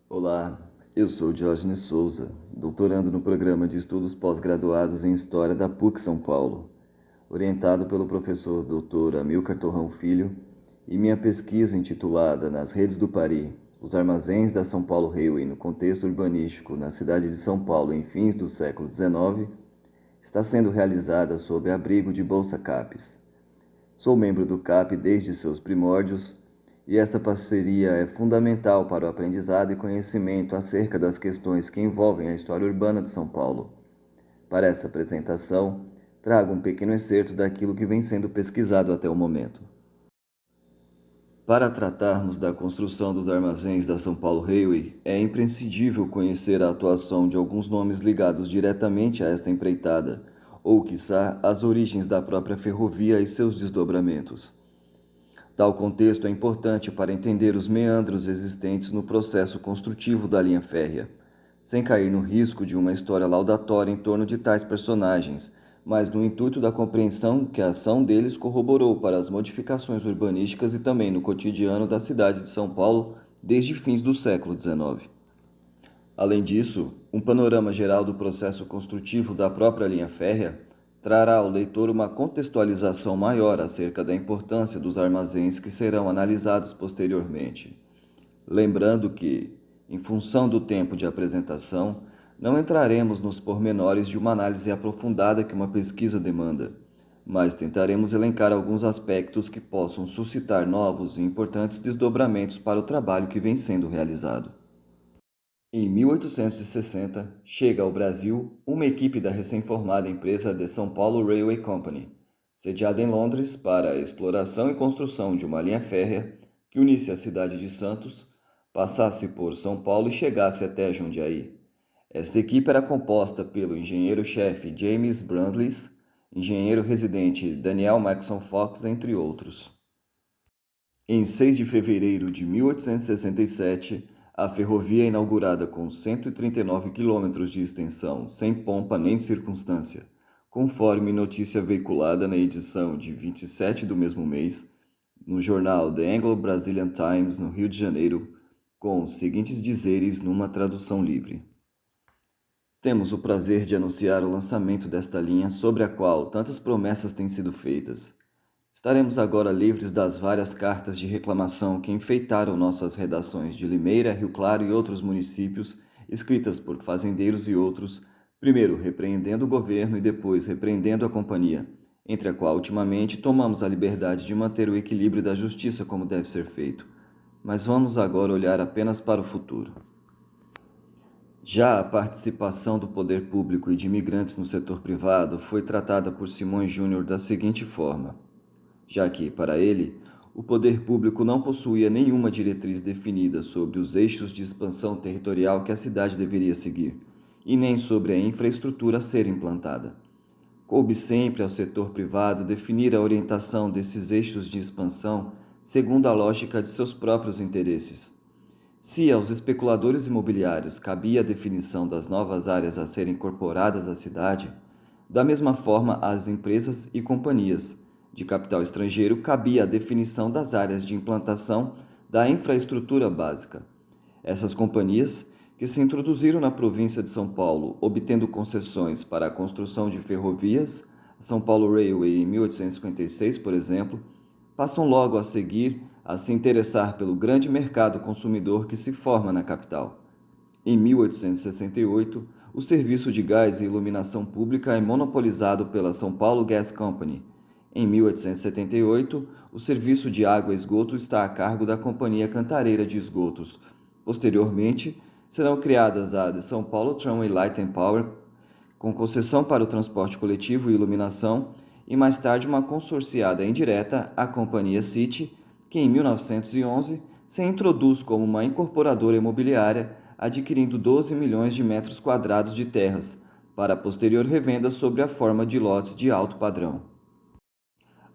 Olá, eu sou Diógenes Souza, doutorando no programa de estudos pós-graduados em História da PUC São Paulo, orientado pelo professor Dr. Amilcar Torrão Filho, e minha pesquisa intitulada Nas Redes do Pari, os armazéns da São Paulo Railway no contexto urbanístico na cidade de São Paulo em fins do século XIX, está sendo realizada sob abrigo de Bolsa CAPES. Sou membro do CAP desde seus primórdios e esta parceria é fundamental para o aprendizado e conhecimento acerca das questões que envolvem a história urbana de São Paulo. Para essa apresentação, trago um pequeno excerto daquilo que vem sendo pesquisado até o momento. Para tratarmos da construção dos armazéns da São Paulo Railway, é imprescindível conhecer a atuação de alguns nomes ligados diretamente a esta empreitada, ou, quiçá, as origens da própria ferrovia e seus desdobramentos. Tal contexto é importante para entender os meandros existentes no processo construtivo da linha férrea, sem cair no risco de uma história laudatória em torno de tais personagens, mas no intuito da compreensão que a ação deles corroborou para as modificações urbanísticas e também no cotidiano da cidade de São Paulo desde fins do século XIX. Além disso, um panorama geral do processo construtivo da própria linha férrea trará ao leitor uma contextualização maior acerca da importância dos armazéns que serão analisados posteriormente. Lembrando que, em função do tempo de apresentação, não entraremos nos pormenores de uma análise aprofundada que uma pesquisa demanda, mas tentaremos elencar alguns aspectos que possam suscitar novos e importantes desdobramentos para o trabalho que vem sendo realizado. Em 1860, chega ao Brasil uma equipe da recém-formada empresa The São Paulo Railway Company, sediada em Londres para a exploração e construção de uma linha férrea que unisse a cidade de Santos, passasse por São Paulo e chegasse até Jundiaí. Esta equipe era composta pelo engenheiro-chefe James Brandless, engenheiro residente Daniel Maxon Fox, entre outros. Em 6 de fevereiro de 1867, a ferrovia é inaugurada com 139 quilômetros de extensão, sem pompa nem circunstância, conforme notícia veiculada na edição de 27 do mesmo mês, no jornal The Anglo-Brazilian Times, no Rio de Janeiro, com os seguintes dizeres numa tradução livre. Temos o prazer de anunciar o lançamento desta linha sobre a qual tantas promessas têm sido feitas. Estaremos agora livres das várias cartas de reclamação que enfeitaram nossas redações de Limeira, Rio Claro e outros municípios, escritas por fazendeiros e outros, primeiro repreendendo o governo e depois repreendendo a companhia, entre a qual ultimamente tomamos a liberdade de manter o equilíbrio da justiça como deve ser feito. Mas vamos agora olhar apenas para o futuro. Já a participação do poder público e de imigrantes no setor privado foi tratada por Simões Júnior da seguinte forma: já que, para ele, o poder público não possuía nenhuma diretriz definida sobre os eixos de expansão territorial que a cidade deveria seguir, e nem sobre a infraestrutura a ser implantada. Coube sempre ao setor privado definir a orientação desses eixos de expansão segundo a lógica de seus próprios interesses. Se aos especuladores imobiliários cabia a definição das novas áreas a serem incorporadas à cidade, da mesma forma às empresas e companhias de capital estrangeiro cabia a definição das áreas de implantação da infraestrutura básica. Essas companhias, que se introduziram na província de São Paulo, obtendo concessões para a construção de ferrovias, a São Paulo Railway em 1856, por exemplo, passam logo a seguir a se interessar pelo grande mercado consumidor que se forma na capital. Em 1868, o serviço de gás e iluminação pública é monopolizado pela São Paulo Gas Company. Em 1878, o serviço de água e esgoto está a cargo da Companhia Cantareira de Esgotos. Posteriormente, serão criadas a The São Paulo Tramway Light and Power, com concessão para o transporte coletivo e iluminação, e mais tarde uma consorciada indireta, a Companhia City, que em 1911 se introduz como uma incorporadora imobiliária, adquirindo 12 milhões de metros quadrados de terras, para posterior revenda sob a forma de lotes de alto padrão.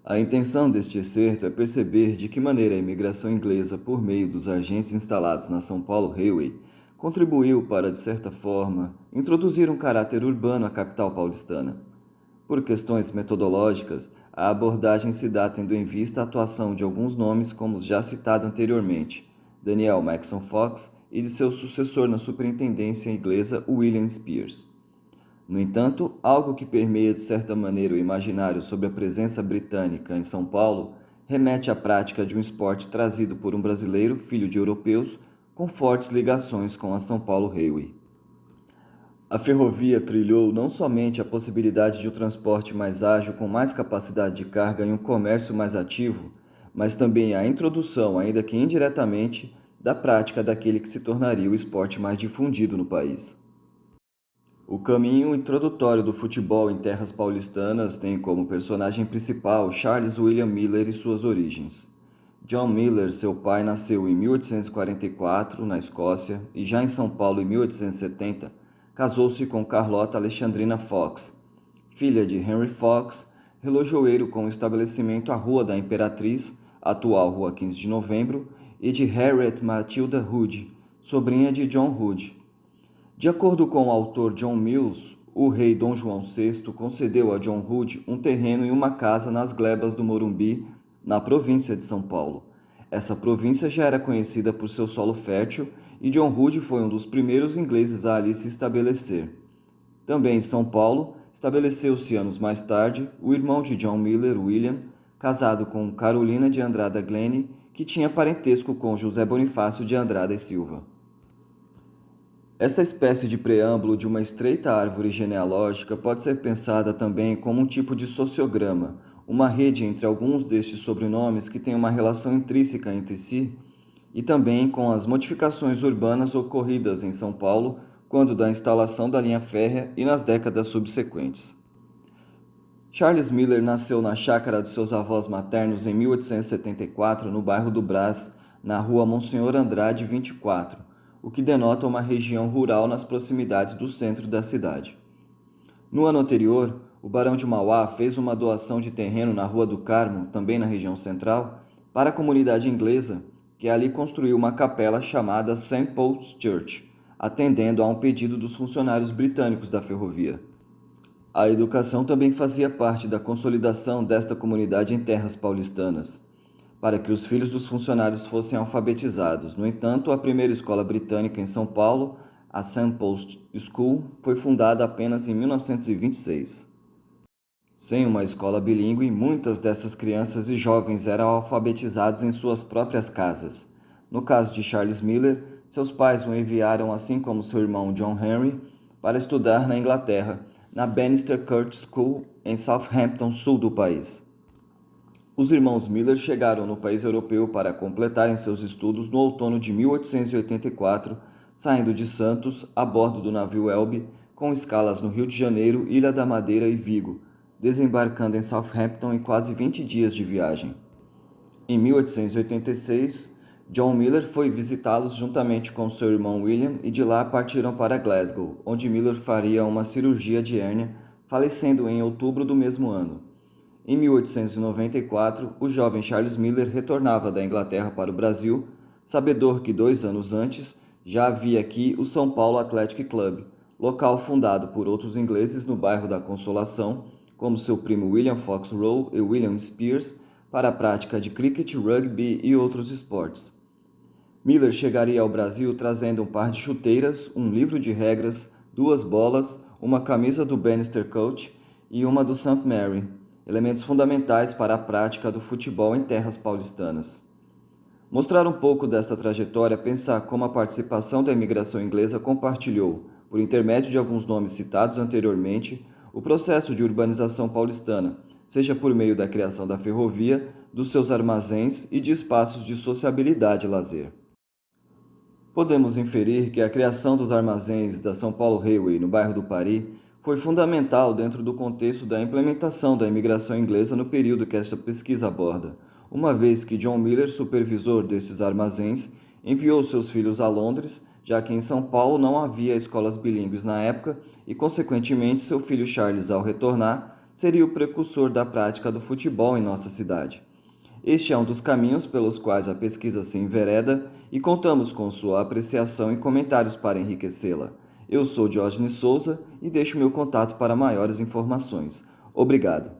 A intenção deste excerto é perceber de que maneira a imigração inglesa, por meio dos agentes instalados na São Paulo Railway, contribuiu para, de certa forma, introduzir um caráter urbano à capital paulistana. Por questões metodológicas, a abordagem se dá tendo em vista a atuação de alguns nomes como os já citado anteriormente, Daniel Maxon Fox e de seu sucessor na superintendência inglesa, William Spears. No entanto, algo que permeia de certa maneira o imaginário sobre a presença britânica em São Paulo remete à prática de um esporte trazido por um brasileiro, filho de europeus, com fortes ligações com a São Paulo Railway. A ferrovia trilhou não somente a possibilidade de um transporte mais ágil com mais capacidade de carga e um comércio mais ativo, mas também a introdução, ainda que indiretamente, da prática daquele que se tornaria o esporte mais difundido no país. O caminho introdutório do futebol em terras paulistanas tem como personagem principal Charles William Miller e suas origens. John Miller, seu pai, nasceu em 1844, na Escócia, e já em São Paulo em 1870, casou-se com Carlota Alexandrina Fox, filha de Henry Fox, relojoeiro com o estabelecimento à Rua da Imperatriz, atual Rua 15 de Novembro, e de Harriet Matilda Hood, sobrinha de John Hood. De acordo com o autor John Mills, o rei Dom João VI concedeu a John Hood um terreno e uma casa nas glebas do Morumbi, na província de São Paulo. Essa província já era conhecida por seu solo fértil e John Hood foi um dos primeiros ingleses a ali se estabelecer. Também em São Paulo, estabeleceu-se anos mais tarde o irmão de John Miller, William, casado com Carolina de Andrada Glennie, que tinha parentesco com José Bonifácio de Andrada e Silva. Esta espécie de preâmbulo de uma estreita árvore genealógica pode ser pensada também como um tipo de sociograma, uma rede entre alguns destes sobrenomes que têm uma relação intrínseca entre si, e também com as modificações urbanas ocorridas em São Paulo quando da instalação da linha férrea e nas décadas subsequentes. Charles Miller nasceu na chácara de seus avós maternos em 1874, no bairro do Brás, na rua Monsenhor Andrade 24, o que denota uma região rural nas proximidades do centro da cidade. No ano anterior, o Barão de Mauá fez uma doação de terreno na Rua do Carmo, também na região central, para a comunidade inglesa, que ali construiu uma capela chamada St. Paul's Church, atendendo a um pedido dos funcionários britânicos da ferrovia. A educação também fazia parte da consolidação desta comunidade em terras paulistanas, para que os filhos dos funcionários fossem alfabetizados. No entanto, a primeira escola britânica em São Paulo, a St. Paul's School, foi fundada apenas em 1926. Sem uma escola bilíngue, muitas dessas crianças e jovens eram alfabetizados em suas próprias casas. No caso de Charles Miller, seus pais o enviaram, assim como seu irmão John Henry, para estudar na Inglaterra, na Bannister Court School, em Southampton, sul do país. Os irmãos Miller chegaram no país europeu para completarem seus estudos no outono de 1884, saindo de Santos a bordo do navio Elbe, com escalas no Rio de Janeiro, Ilha da Madeira e Vigo, desembarcando em Southampton em quase 20 dias de viagem. Em 1886, John Miller foi visitá-los juntamente com seu irmão William e de lá partiram para Glasgow, onde Miller faria uma cirurgia de hérnia, falecendo em outubro do mesmo ano. Em 1894, o jovem Charles Miller retornava da Inglaterra para o Brasil, sabedor que 2 anos antes já havia aqui o São Paulo Athletic Club, local fundado por outros ingleses no bairro da Consolação, como seu primo William Fox Rowe e William Spears, para a prática de cricket, rugby e outros esportes. Miller chegaria ao Brasil trazendo um par de chuteiras, um livro de regras, 2 bolas, uma camisa do Bannister Coach e uma do St. Mary, elementos fundamentais para a prática do futebol em terras paulistanas. Mostrar um pouco desta trajetória é pensar como a participação da imigração inglesa compartilhou, por intermédio de alguns nomes citados anteriormente, o processo de urbanização paulistana, seja por meio da criação da ferrovia, dos seus armazéns e de espaços de sociabilidade e lazer. Podemos inferir que a criação dos armazéns da São Paulo Railway no bairro do Pari foi fundamental dentro do contexto da implementação da imigração inglesa no período que esta pesquisa aborda, uma vez que John Miller, supervisor destes armazéns, enviou seus filhos a Londres, já que em São Paulo não havia escolas bilíngues na época e, consequentemente, seu filho Charles, ao retornar, seria o precursor da prática do futebol em nossa cidade. Este é um dos caminhos pelos quais a pesquisa se envereda e contamos com sua apreciação e comentários para enriquecê-la. Eu sou Diógenes Souza e deixo meu contato para maiores informações. Obrigado.